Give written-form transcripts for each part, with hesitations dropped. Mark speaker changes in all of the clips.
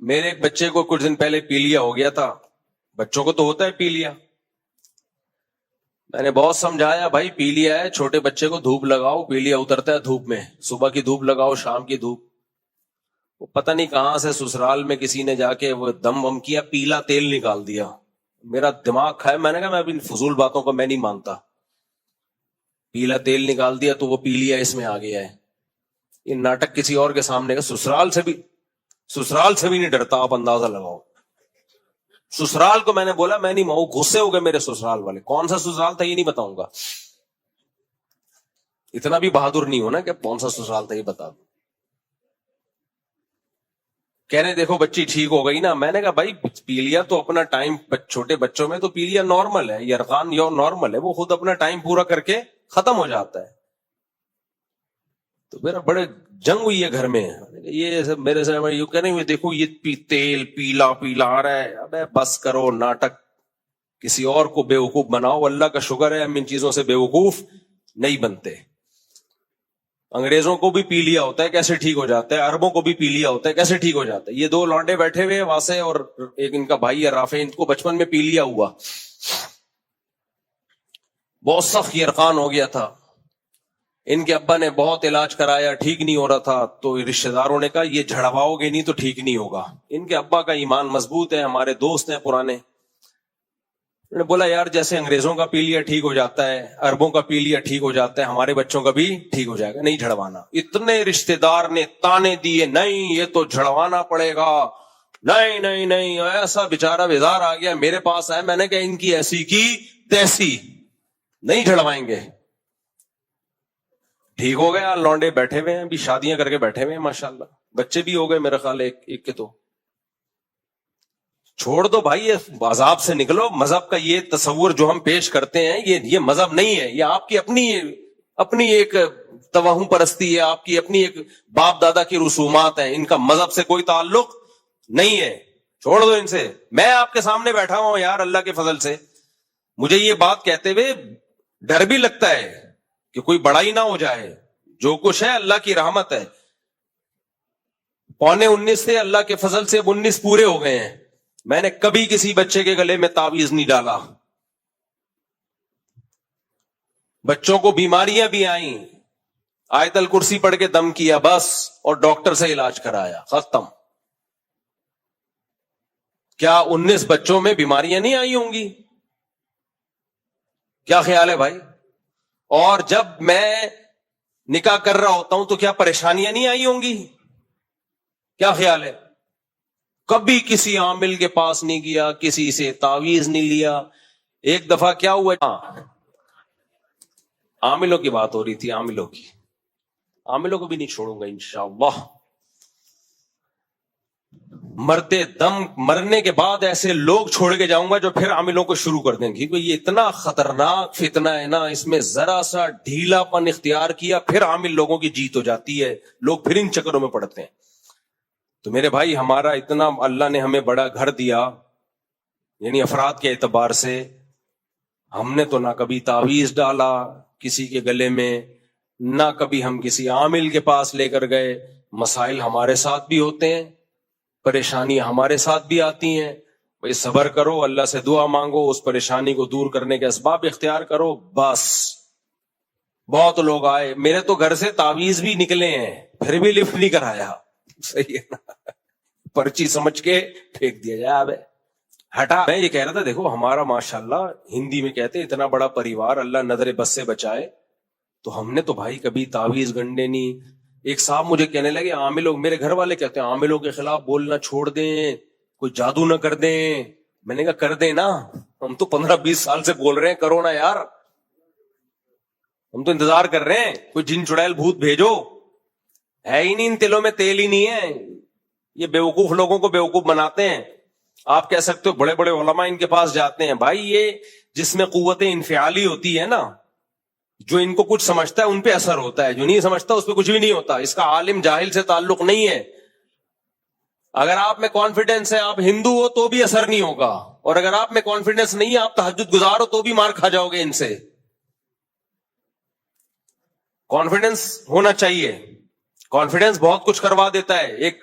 Speaker 1: میرے ایک بچے کو کچھ دن پہلے پیلیا ہو گیا تھا. بچوں کو تو ہوتا ہے پیلیا. میں نے بہت سمجھایا بھائی پیلیا ہے, چھوٹے بچے کو دھوپ لگاؤ, پیلیا اترتا ہے دھوپ میں, صبح کی دھوپ لگاؤ شام کی دھوپ. وہ پتہ نہیں کہاں سے سسرال میں کسی نے جا کے وہ دم وم کیا, پیلا تیل نکال دیا. میرا دماغ کھائے, میں نے کہا میں اب ان فضول باتوں کو میں نہیں مانتا. پیلا تیل نکال دیا تو وہ پیلیا اس میں آ گیا ہے. یہ ناٹک کسی اور کے سامنے کا, سسرال سے بھی نہیں ڈرتا, آپ اندازہ لگاؤ. سسرال کو میں نے بولا میں نہیں ماؤں, غصے ہو گئے میرے سسرال والے. کون سا سسرال تھا یہ نہیں بتاؤں گا, اتنا بھی بہادر نہیں ہونا کہ کون سا سسرال تھا یہ بتا دوں. کہنے دیکھو بچی ٹھیک ہو گئی نا. میں نے کہا بھائی پیلیا تو اپنا ٹائم, چھوٹے بچوں میں تو پیلیا نارمل ہے, یرقان یو نارمل ہے, وہ خود اپنا ٹائم پورا کر کے ختم ہو جاتا ہے. تو میرا بڑے جنگ ہوئی ہے گھر میں. یہ میرے سے یوں کہنے ہوئے دیکھو یہ تیل پیلا پیلا آ رہا ہے. ابے بس کرو ناٹک, کسی اور کو بیوقوف بناؤ. اللہ کا شکر ہے ہم ان چیزوں سے بیوقوف نہیں بنتے. انگریزوں کو بھی پی لیا ہوتا ہے کیسے ٹھیک ہو جاتا ہے, عربوں کو بھی پی لیا ہوتا ہے کیسے ٹھیک ہو جاتا ہے. یہ دو لانڈے بیٹھے ہوئے واسے اور ایک ان کا بھائی ہے رافع, ان کو بچپن میں پی لیا ہوا, بہت سخت یرقان ہو گیا تھا. ان کے ابا نے بہت علاج کرایا, ٹھیک نہیں ہو رہا تھا. تو رشتہ داروں نے کہا یہ جھڑواؤ گے نہیں تو ٹھیک نہیں ہوگا. ان کے ابا کا ایمان مضبوط ہے, ہمارے دوست ہیں پرانے. نے بولا یار جیسے انگریزوں کا پی لیا ٹھیک ہو جاتا ہے, عربوں کا پی لیا ٹھیک ہو جاتا ہے, ہمارے بچوں کا بھی ٹھیک ہو جائے گا, نہیں جھڑوانا. اتنے رشتہ دار نے تانے دیے, نہیں یہ تو جھڑوانا پڑے گا, نہیں نہیں نہیں. ایسا بیچارہ بیزار آ گیا میرے پاس ہے, میں نے کہا ان کی ایسی کی تیسی, نہیں جھڑوائیں گے. ٹھیک ہو گیا, لونڈے بیٹھے ہوئے ہیں ابھی, شادیاں کر کے بیٹھے ہوئے ہیں ماشاءاللہ, بچے بھی ہو گئے میرا خیال ایک کے. تو چھوڑ دو بھائی, یہ عذاب سے نکلو. مذہب کا یہ تصور جو ہم پیش کرتے ہیں یہ مذہب نہیں ہے, یہ آپ کی اپنی ایک توہم پرستی ہے, آپ کی اپنی ایک باپ دادا کی رسومات ہیں. ان کا مذہب سے کوئی تعلق نہیں ہے, چھوڑ دو ان سے. میں آپ کے سامنے بیٹھا ہوں یار, اللہ کے فضل سے مجھے یہ بات کہتے ہوئے ڈر بھی لگتا ہے کہ کوئی بڑائی نہ ہو جائے. جو کچھ ہے اللہ کی رحمت ہے. 19 سے اللہ کے فضل سے 19 پورے ہو گئے ہیں. میں نے کبھی کسی بچے کے گلے میں تعویذ نہیں ڈالا. بچوں کو بیماریاں بھی آئیں, آیت الکرسی پڑھ کے دم کیا بس, اور ڈاکٹر سے علاج کرایا, ختم. کیا 19 بچوں میں بیماریاں نہیں آئی ہوں گی؟ کیا خیال ہے بھائی؟ اور جب میں نکاح کر رہا ہوتا ہوں تو کیا پریشانیاں نہیں آئی ہوں گی؟ کیا خیال ہے؟ کبھی کسی عامل کے پاس نہیں گیا, کسی سے تعویذ نہیں لیا. ایک دفعہ کیا ہوا, عاملوں کی بات ہو رہی تھی, عاملوں کو بھی نہیں چھوڑوں گا انشاءاللہ. مرتے دم, مرنے کے بعد ایسے لوگ چھوڑ کے جاؤں گا جو پھر عاملوں کو شروع کر دیں گے. یہ اتنا خطرناک فتنہ ہے نا, اس میں ذرا سا ڈھیلا پن اختیار کیا پھر عامل لوگوں کی جیت ہو جاتی ہے, لوگ پھر ان چکروں میں پڑتے ہیں. تو میرے بھائی ہمارا اتنا اللہ نے ہمیں بڑا گھر دیا, یعنی افراد کے اعتبار سے, ہم نے تو نہ کبھی تعویذ ڈالا کسی کے گلے میں, نہ کبھی ہم کسی عامل کے پاس لے کر گئے. مسائل ہمارے ساتھ بھی ہوتے ہیں, پریشانیاں ہمارے ساتھ بھی آتی ہیں. بھائی صبر کرو, اللہ سے دعا مانگو, اس پریشانی کو دور کرنے کے اسباب اختیار کرو بس. بہت لوگ آئے میرے تو گھر سے تعویذ بھی نکلے ہیں, پھر بھی لفٹ نہیں کرایا. صحیح ہے نا, پرچی سمجھ کے پھینک دیا جائے. اب ہٹا. میں یہ کہہ رہا تھا دیکھو ہمارا ماشاءاللہ ہندی میں کہتے اتنا بڑا پریوار, اللہ نظر بس سے بچائے. تو ہم نے تو بھائی کبھی تعویذ گنڈے نہیں. ایک صاحب مجھے کہنے لگے عاملوں, میرے گھر والے کہتے ہیں عاملوں کے خلاف بولنا چھوڑ دیں, کوئی جادو نہ کر دیں. میں نے کہا کر دیں نا, ہم تو 15-20 سال سے بول رہے ہیں کرو نا یار, ہم تو انتظار کر رہے ہیں. کوئی جن چڑیل بھوت بھیجو, ہے ہی نہیں ان تلوں میں تیل ہی نہیں ہے. یہ بیوقوف لوگوں کو بیوقوف بناتے ہیں. آپ کہہ سکتے ہو بڑے بڑے علماء ان کے پاس جاتے ہیں. بھائی یہ جس میں قوت انفعالی ہوتی ہے نا, جو ان کو کچھ سمجھتا ہے ان پہ اثر ہوتا ہے, جو نہیں سمجھتا اس پہ کچھ بھی نہیں ہوتا. اس کا عالم جاہل سے تعلق نہیں ہے. اگر آپ میں کانفیڈنس ہے, آپ ہندو ہو تو بھی اثر نہیں ہوگا, اور اگر آپ میں کانفیڈنس نہیں ہے, آپ تہجد گزار ہو تو بھی مار کھا جاؤ گے ان سے. کانفیڈنس ہونا چاہیے, کانفیڈنس بہت کچھ کروا دیتا ہے. ایک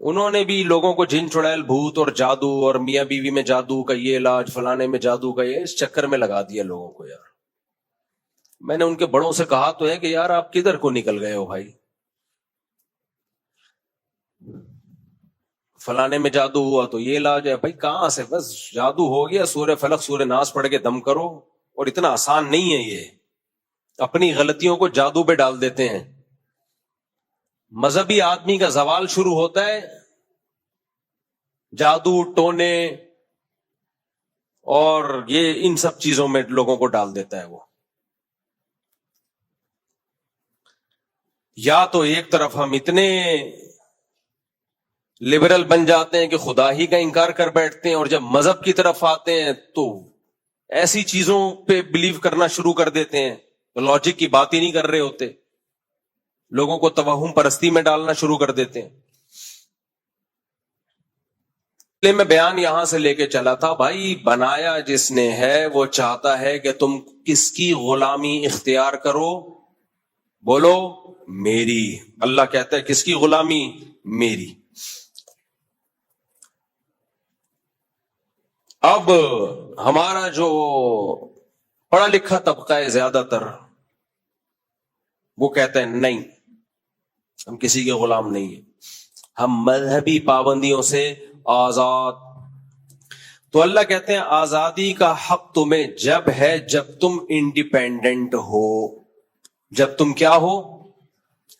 Speaker 1: انہوں نے بھی لوگوں کو جن چڑیل بھوت اور جادو اور میاں بیوی میں جادو کا یہ علاج، فلانے میں جادو کا یہ، اس چکر میں لگا دیا لوگوں کو یار. میں نے ان کے بڑوں سے کہا تو ہے کہ یار آپ کدھر کو نکل گئے ہو بھائی؟ فلانے میں جادو ہوا تو یہ علاج ہے. بھائی کہاں سے؟ بس جادو ہو گیا، سورہ فلق سورہ ناس پڑھ کے دم کرو. اور اتنا آسان نہیں ہے یہ. اپنی غلطیوں کو جادو پہ ڈال دیتے ہیں. مذہبی آدمی کا زوال شروع ہوتا ہے جادو ٹونے اور یہ ان سب چیزوں میں لوگوں کو ڈال دیتا ہے وہ. یا تو ایک طرف ہم اتنے لبرل بن جاتے ہیں کہ خدا ہی کا انکار کر بیٹھتے ہیں، اور جب مذہب کی طرف آتے ہیں تو ایسی چیزوں پہ بلیو کرنا شروع کر دیتے ہیں، لاجک کی بات ہی نہیں کر رہے ہوتے، لوگوں کو توہم پرستی میں ڈالنا شروع کر دیتے ہیں. میں بیان یہاں سے لے کے چلا تھا بھائی، بنایا جس نے ہے وہ چاہتا ہے کہ تم کس کی غلامی اختیار کرو؟ بولو میری. اللہ کہتا ہے کس کی غلامی؟ میری. اب ہمارا جو پڑھا لکھا طبقہ ہے زیادہ تر، وہ کہتے ہیں نہیں، ہم کسی کے غلام نہیں ہیں، ہم مذہبی پابندیوں سے آزاد. تو اللہ کہتے ہیں آزادی کا حق تمہیں جب ہے جب تم انڈیپینڈنٹ ہو. جب تم کیا ہو؟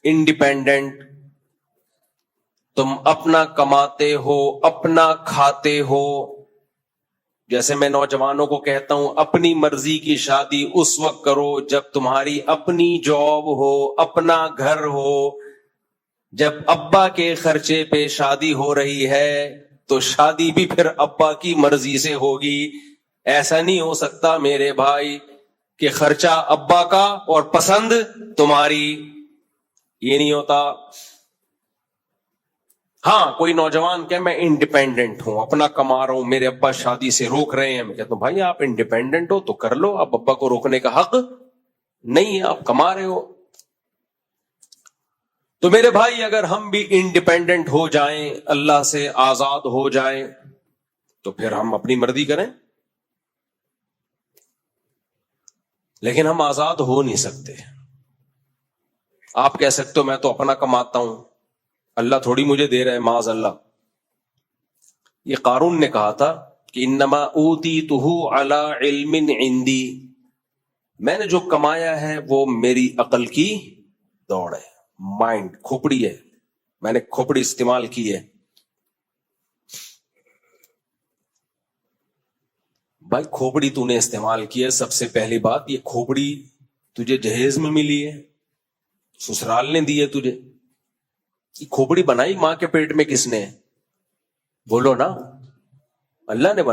Speaker 1: انڈیپینڈنٹ. تم اپنا کماتے ہو، اپنا کھاتے ہو. جیسے میں نوجوانوں کو کہتا ہوں اپنی مرضی کی شادی اس وقت کرو جب تمہاری اپنی جاب ہو، اپنا گھر ہو. جب ابا کے خرچے پہ شادی ہو رہی ہے تو شادی بھی پھر ابا کی مرضی سے ہوگی. ایسا نہیں ہو سکتا میرے بھائی کہ خرچہ ابا کا اور پسند تمہاری. یہ نہیں ہوتا. ہاں کوئی نوجوان کہ میں انڈیپینڈنٹ ہوں، اپنا کما رہا ہوں، میرے ابا شادی سے روک رہے ہیں، میں کہتا ہوں بھائی آپ انڈیپینڈنٹ ہو تو کر لو، اب ابا کو روکنے کا حق نہیں ہے، آپ کما رہے ہو. تو میرے بھائی اگر ہم بھی انڈیپینڈنٹ ہو جائیں، اللہ سے آزاد ہو جائیں، تو پھر ہم اپنی مرضی کریں. لیکن ہم آزاد ہو نہیں سکتے. آپ کہہ سکتے ہو میں تو اپنا کماتا ہوں، اللہ تھوڑی مجھے دے رہا ہے، معاذ اللہ. یہ قارون نے کہا تھا کہ انما اوتیتہ علی علم عندی، میں نے جو کمایا ہے وہ میری عقل کی دوڑ ہے، مائنڈ، کھوپڑی ہے، میں نے کھوپڑی استعمال کی ہے. بھائی کھوپڑی تو نے استعمال کی ہے، سب سے پہلی بات یہ کھوپڑی تجھے جہیز میں ملی ہے، سسرال نے دی ہے تجھے. یہ کھوپڑی بنائی ماں کے پیٹ میں کس نے؟ بولو نا، اللہ نے